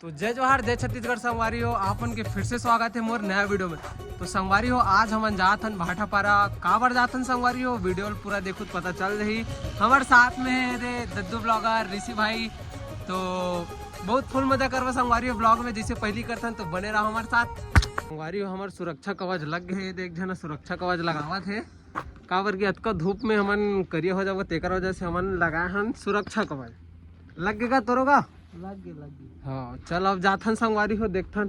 तो जय जवाहर जय छत्तीसगढ़ संगवारी हो आपन के फिर से स्वागत है मोर नया वीडियो में। तो संगवारी हो आज हम जात हन भाटापारा काबर जात हन संगवारी हो वीडियो पूरा देखो पता चल रही। हमारे साथ में है रे दद्दू ब्लॉगर ऋषि भाई। तो बहुत फुल मजा करवा संगवारी हो ब्लॉग में जैसे पहली करथन तो बने रहो हमारे साथ। संगवारी हो हमारे सुरक्षा कवच लग गए एक जन सुरक्षा कवच लगावा थे काबर की अतका धूप में हमन करिया हो जाओ तेकर वजह से हमन लगाए हन सुरक्षा कवच। लगेगा तोरोगा लग गए। हाँ चल अब जाथन संगवारी हो देखथन।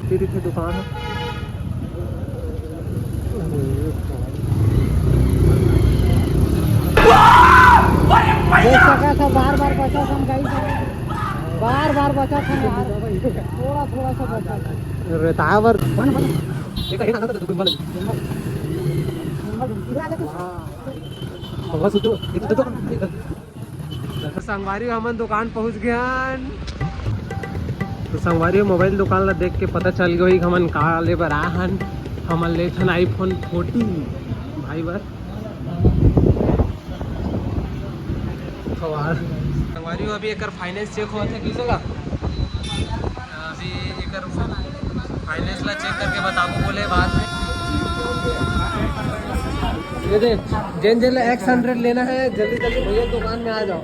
तेरी दुकान है देख सका था बार बार बचा था गाइस, बार बार बचा था यार, थोड़ा थोड़ा सा बचा था रेतावर संगवारी हमन दुकान पहुंच गया। तो संगवारी मोबाइल दुकान ला देख के पता चल गई हमन का ले बर आहन। हमन ले थन आईफोन 14 भाई बर। संगवारी अभी एक फाइनेंस चेक हुआ था किसे का अभी एक फाइनेंस ला चेक करके बताबो बोले बाद में। ये देख जेन जेन ला X100 लेना है जल्दी जल्दी भैया दुकान में आ जाओ,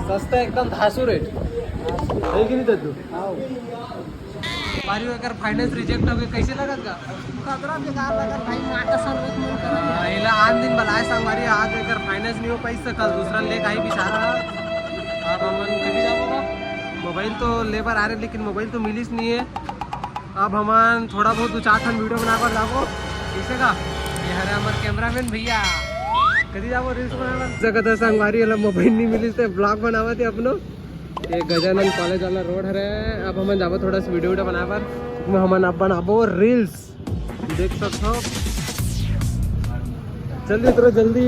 सस्ता एकदम धासु रेट है कि नहीं दद्दू। बारी अगर फाइनेंस रिजेक्ट हो गए कैसे लगत का खतरा बेकार लगा भाई, माता सर्विस में करा इला आज दिन बनाए संगवारी आज अगर फाइनेंस नहीं हो पाई तो कल दूसरा ले का ही बिचारा। अब हमन कभी जाओगा मोबाइल तो लेबर आ रहे लेकिन मोबाइल तो मिलिस नहीं है। अब हमन थोड़ा बहुत 2-4 वीडियो बना कर जाओ किसे का ये हरे हमारे कैमरामैन भैया कभी जाओ रील्स बनावा जगह संगवारी वाला मोबाइल नहीं मिली तो ब्लॉग बनावा थे अपनो। ये गजानन कॉलेज वाला रोड है। अब हम जाबो थोड़ा सा वीडियो बना पर उसमें हम अब बनाबो रील्स देख सकते हो। जल्दी उतरो जल्दी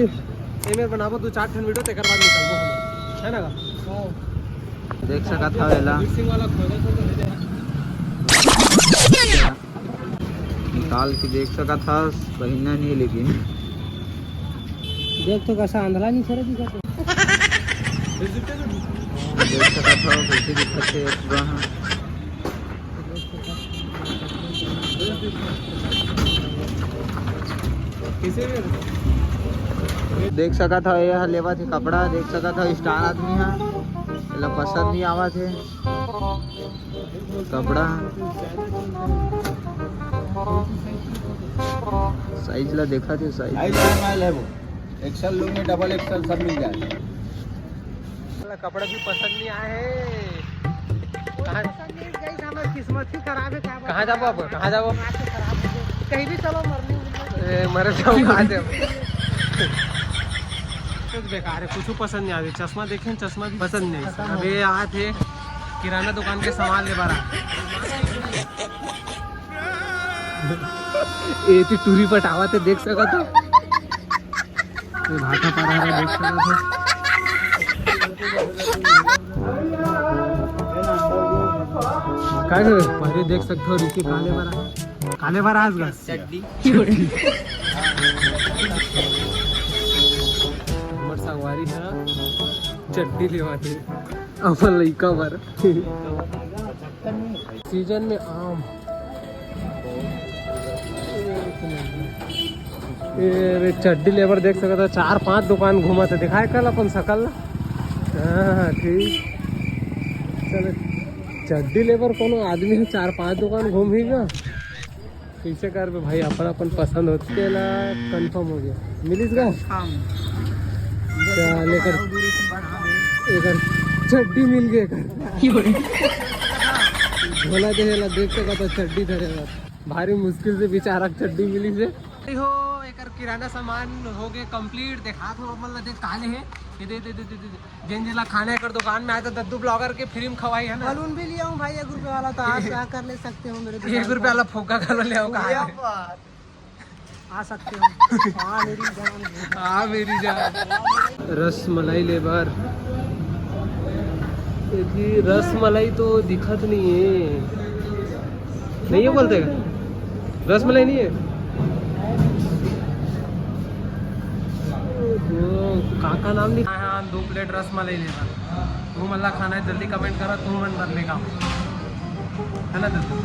इमें बनाबो 2-4 वीडियो तेकर बाद निकलबो हम है ना। देख सका था वेला निकाल के देख सका था पहिना नहीं लेकिन देख तो कैसा आंधला नहीं सर दिखा तो देख सका था कैसे दिखते पूरा देख सका था यह लेवा थे कपड़ा देख सका था स्टार आदमी है एला पसंद नहीं आवा थे कपड़ा साइज ला देखा थे साइज एक्सल लूंगे डबल एक्सल सब मिल जाए। कपड़े भी पसंद नहीं आए हैं। किस्मत ही खराब है। कहाँ जाबो अब कहाँ जाबो कहीं भी चलो मरने मरे जाओ कहाँ से कुछ बेकार है कुछ पसंद नहीं आते। चश्मा देखे चश्मा भी पसंद नहीं। अभी आए थे किराना दुकान के सामान ले बारा ये तो टूरी पटावा थे देख सका था भाटा पारा देख सका था। क्या देख सकते हो ऋषि काले बारा आज गा हमार संगवारी है चड्डी लेवा थे अपन लइका बार सीजन में आम ये चड्डी लेबर देख सकता 4-5 दुकान घूमा थे दिखाए कल अपन सकल। हाँ ठीक चलो चड्डी लेबर कोनो आदमी है 4-5 दुकान घूम ही गया कैसे कर भाई अपन अपन पसंद होते ला कंफर्म हो गया मिलिस गा लेकर एक चड्डी मिल गए भोला देला देख सकता चड्डी धरेगा भारी मुश्किल से बेचारा चड्डी मिली से हो एक किराना सामान हो गए कंप्लीट देखा तो मतलब देख काले है ये दे जिन जिला खाने कर दुकान में आया था दद्दू ब्लॉगर के फ्री में खवाई है ना। बलून भी लिया हूँ भाई 1 रुपए वाला, तो आप क्या कर ले सकते हो मेरे 1 रुपये वाला फूका खा ले आओ कहाँ है? आ सकते हो। हाँ मेरी जान। हाँ मेरी जान। रस मलाई लेबर जी, रस मलाई तो दिखत नहीं है, नहीं है बोलते का रस मलाई नहीं है। काका नाम नहीं। हाँ 2 प्लेट रस मलाई लेबर। तू मला खाना है जल्दी कमेंट करा, तू मन बदले का है ना दद्दू।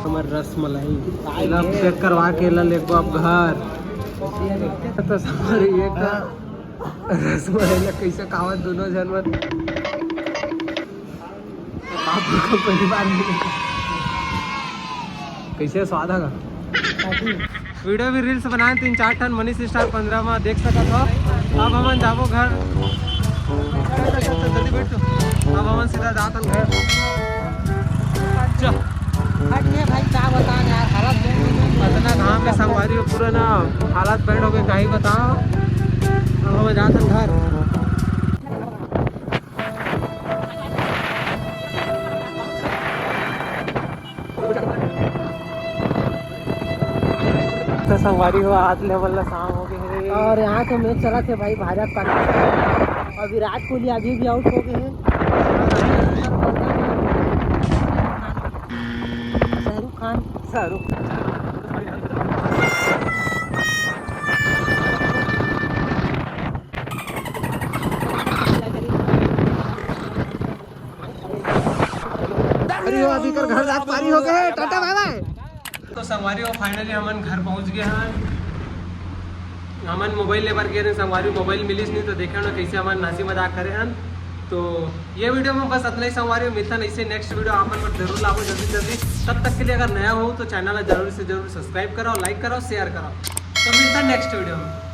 हमार रस मलाई चेक करवा के ला लेको आप घर तो हमारे ये का रस मलाई कैसे खावत दोनों जन मत आपको परिवार में कैसे स्वाद आगा। वीडियो भी रील्स बनाए 3-4 टन मनीष स्टार 15 में देख सकता था। अब हम जाबो घर, जल्दी बैठ तो अब हम सीधा जातन घर। हटिए भाई क्या बताएं यार, हालत इतना घाम में संगवारी हो पूरा ना हालत बैठ हो गए, का ही बताओ। अब हम जातन घर। तो संगवारी हो हाथ लेवल ला शाम हो गए है। और यहाँ तो मैच चला थे भाई भारत पाकिस्तान, और विराट कोहली अभी भी आउट हो गए हैं। शाहरुख अरे अभी कर घर जात पारी हो गए। Tata bye bye. तो संगवारी हो फाइनली हमन घर पहुंच गए हैं। हमन मोबाइल लेबर गए हैं, संगवारी मोबाइल मिलिस नहीं तो देखे ना कैसे हमन नासी मजाक करे हैं। तो ये वीडियो में बस इतना ही संगवारी हो। मिलता नहीं से नेक्स्ट वीडियो आपन पर जरूर लाओ जल्दी। तब तक के लिए अगर नया हो तो चैनल जरूर से जरूर सब्सक्राइब करो, लाइक करो, शेयर करो। तो मिलता नेक्स्ट वीडियो में।